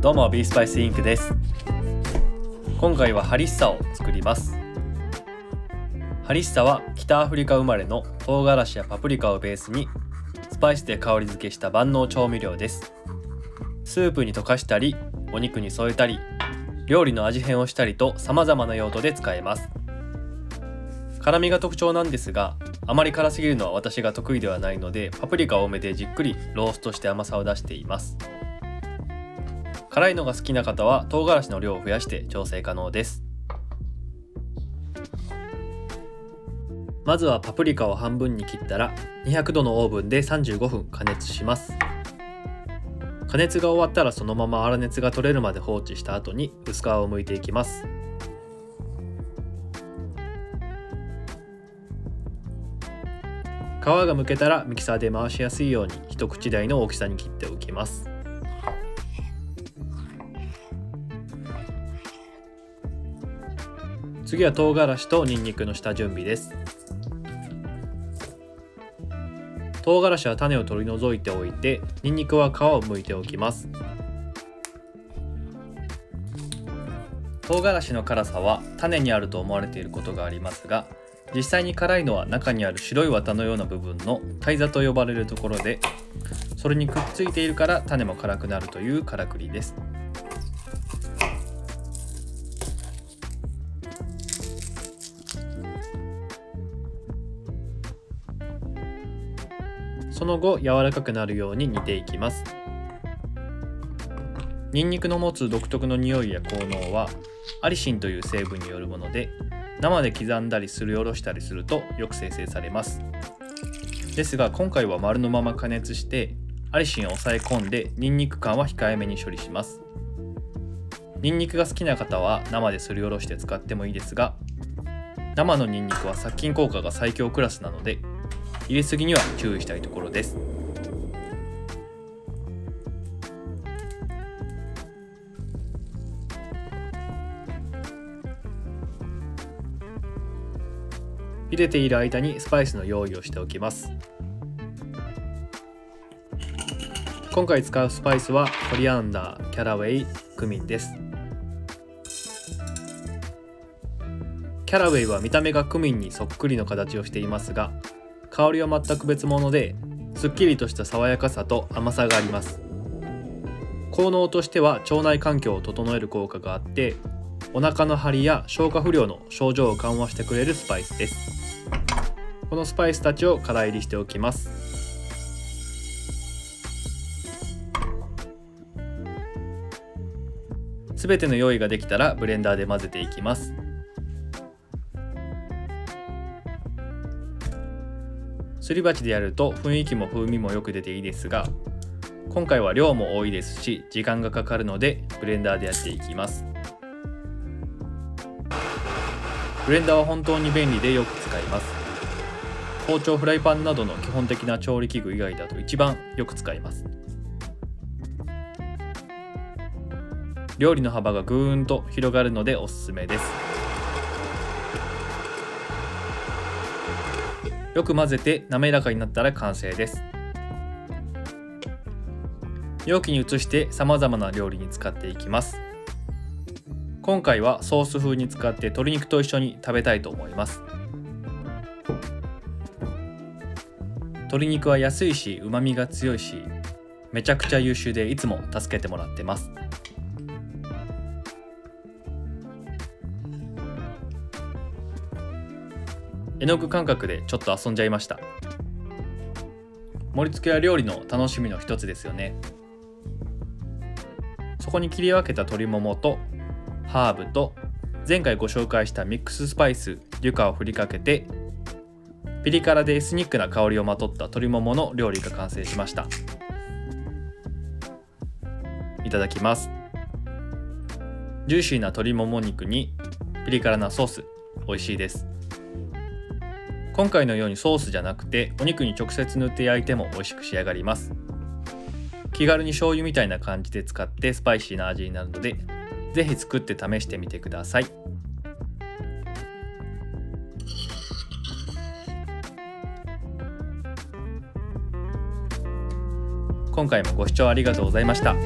どうもビースパイスインクです。今回はハリッサを作ります。ハリッサは北アフリカ生まれの唐辛子やパプリカをベースにスパイスで香り付けした万能調味料です。スープに溶かしたりお肉に添えたり料理の味変をしたりと様々な用途で使えます。辛みが特徴なんですが、あまり辛すぎるのは私が得意ではないので、パプリカ多めでじっくりローストして甘さを出しています。辛いのが好きな方は唐辛子の量を増やして調整可能です。まずはパプリカを半分に切ったら200度のオーブンで35分加熱します。加熱が終わったらそのまま粗熱が取れるまで放置した後に薄皮を剥いていきます。皮が剥けたらミキサーで回しやすいように一口大の大きさに切っておきます。次は唐辛子とニンニクの下準備です。唐辛子は種を取り除いておいて、ニンニクは皮を剥いておきます。唐辛子の辛さは種にあると思われていることがありますが、実際に辛いのは中にある白い綿のような部分の胎座と呼ばれるところで、それにくっついているから種も辛くなるというからくりです。その後柔らかくなるように煮ていきます。ニンニクの持つ独特の匂いや効能はアリシンという成分によるもので、生で刻んだりすりおろしたりするとよく生成されます。ですが今回は丸のまま加熱してアリシンを抑え込んでニンニク感は控えめに処理します。ニンニクが好きな方は生ですりおろして使ってもいいですが、生のニンニクは殺菌効果が最強クラスなので入れすぎには注意したいところです。茹でている間にスパイスの用意をしておきます。今回使うスパイスはコリアンダー、キャラウェイ、クミンです。キャラウェイは見た目がクミンにそっくりの形をしていますが、香りは全く別物で、すっきりとした爽やかさと甘さがあります。効能としては腸内環境を整える効果があって、お腹の張りや消化不良の症状を緩和してくれるスパイスです。このスパイスたちを乾入りしておきます。すべての用意ができたらブレンダーで混ぜていきます。すり鉢でやると雰囲気も風味もよく出ていいですが、今回は量も多いですし時間がかかるのでブレンダーでやっていきます。ブレンダーは本当に便利でよく使います。包丁、フライパンなどの基本的な調理器具以外だと一番よく使います。料理の幅がぐーんと広がるのでおすすめです。よく混ぜて滑らかになったら完成です。容器に移して様々な料理に使っていきます。今回はソース風に使って鶏肉と一緒に食べたいと思います。鶏肉は安いし旨味が強いし、めちゃくちゃ優秀でいつも助けてもらってます。絵の具感覚でちょっと遊んじゃいました。盛り付けは料理の楽しみの一つですよね。そこに切り分けた鶏ももとハーブと前回ご紹介したミックススパイスデュカを振りかけて、ピリ辛でエスニックな香りをまとった鶏ももの料理が完成しました。いただきます。ジューシーな鶏もも肉にピリ辛なソース、美味しいです。今回のようにソースじゃなくてお肉に直接塗って焼いても美味しく仕上がります。気軽に醤油みたいな感じで使ってスパイシーな味になるので、ぜひ作って試してみてください。今回もご視聴ありがとうございました。